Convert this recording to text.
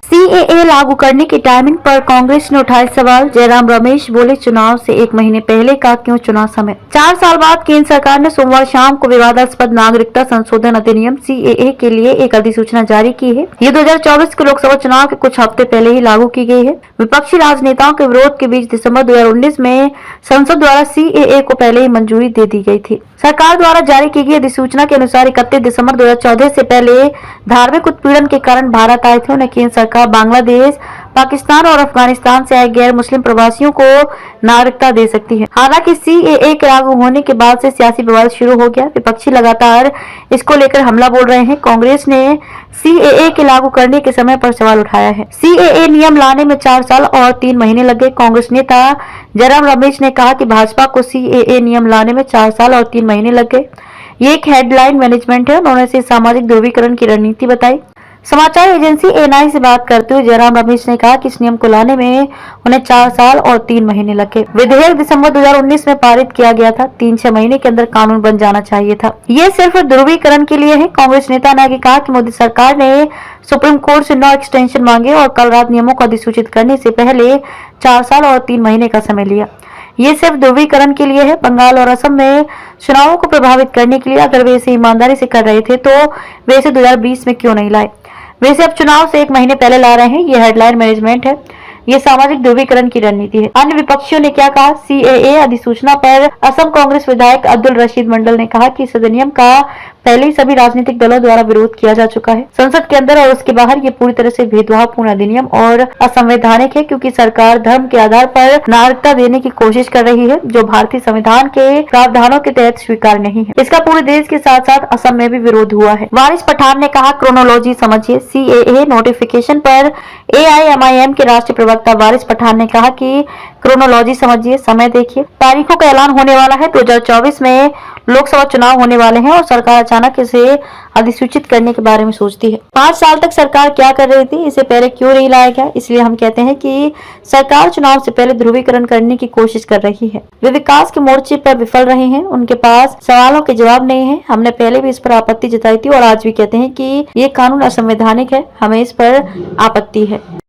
CAA लागू करने की टाइमिंग पर कांग्रेस ने उठाए सवाल। जयराम रमेश बोले, चुनाव से एक महीने पहले का क्यों चुना समय। 4 साल बाद केंद्र सरकार ने सोमवार शाम को विवादास्पद नागरिकता संशोधन अधिनियम सीएए के लिए एक अधिसूचना जारी की है। ये 2024 के लोकसभा चुनाव के कुछ हफ्ते पहले ही लागू की गई है। विपक्षी राजनेताओं के विरोध के बीच दिसंबर 2019 में संसद द्वारा सीएए को पहले ही मंजूरी दे दी गई थी। सरकार द्वारा जारी की गई अधिसूचना के अनुसार 31 दिसंबर 2014 से पहले धार्मिक उत्पीड़न के कारण भारत आए थे उन्हें केंद्र सरकार बांग्लादेश, पाकिस्तान और अफगानिस्तान से आए गैर मुस्लिम प्रवासियों को नागरिकता दे सकती है। हालांकि सीएए के लागू होने के बाद से सियासी विवाद शुरू हो गया। विपक्षी लगातार इसको लेकर हमला बोल रहे हैं। कांग्रेस ने सीएए के लागू करने के समय पर सवाल उठाया है। सीएए नियम लाने में 4 साल और 3 महीने लग गए। कांग्रेस नेता जयराम रमेश ने कहा कि भाजपा को सीएए नियम लाने में 4 साल और 3 महीने लग गए। ये एक हेडलाइन मैनेजमेंट है। उन्होंने इसे सामाजिक ध्रुवीकरण की रणनीति बताई। समाचार एजेंसी एएनआई से बात करते हुए जयराम रमेश ने कहा कि इस नियम को लाने में उन्हें 4 साल और 3 महीने लगे। विधेयक दिसंबर 2019 में पारित किया गया था। 3-6 महीने के अंदर कानून बन जाना चाहिए था। ये सिर्फ ध्रुवीकरण के लिए है। कांग्रेस नेता ने आगे कहा कि मोदी सरकार ने सुप्रीम कोर्ट से 9 एक्सटेंशन मांगे और कल रात नियमों को अधिसूचित करने से पहले 4 साल और 3 महीने का समय लिया। ये सिर्फ ध्रुवीकरण के लिए है। बंगाल और असम में चुनावों को प्रभावित करने के लिए अगर वे इसे ईमानदारी से कर रहे थे तो वे इसे 2020 में क्यों नहीं लाए। वैसे अब चुनाव से 1 महीने पहले ला रहे हैं। ये हेडलाइन मैनेजमेंट है। ये सामाजिक ध्रुवीकरण की रणनीति है। अन्य विपक्षियों ने क्या कहा। सीएए अधिसूचना पर असम कांग्रेस विधायक अब्दुल रशीद मंडल ने कहा कि इस अधिनियम का पहले ही सभी राजनीतिक दलों द्वारा विरोध किया जा चुका है। संसद के अंदर और उसके बाहर ये पूरी तरह से भेदभावपूर्ण अधिनियम और असंवैधानिक है, क्योंकि सरकार धर्म के आधार पर नागरिकता देने की कोशिश कर रही है, जो भारतीय संविधान के प्रावधानों के तहत स्वीकार नहीं है। इसका पूरे देश के साथ साथ असम में भी विरोध हुआ है। वारिस पठान ने कहा, क्रोनोलॉजी समझिए। सीएए नोटिफिकेशन पर एआईएमआईएम के राष्ट्रीय प्रवक्ता वारिस पठान ने कहा कि क्रोनोलॉजी समझिए, समय देखिए। तारीखों का ऐलान होने वाला है। 2024 में लोकसभा चुनाव होने वाले हैं और सरकार अचानक इसे अधिसूचित करने के बारे में सोचती है। 5 साल तक सरकार क्या कर रही थी, इसे पहले क्यों नहीं लाया गया। इसलिए हम कहते हैं कि सरकार चुनाव से पहले ध्रुवीकरण करने की कोशिश कर रही है। वे विकास के मोर्चे पर विफल रहे हैं। उनके पास सवालों के जवाब नहीं है। हमने पहले भी इस पर आपत्ति जताई थी और आज भी कहते हैं कि ये कानून असंवैधानिक है। हमें इस पर आपत्ति है।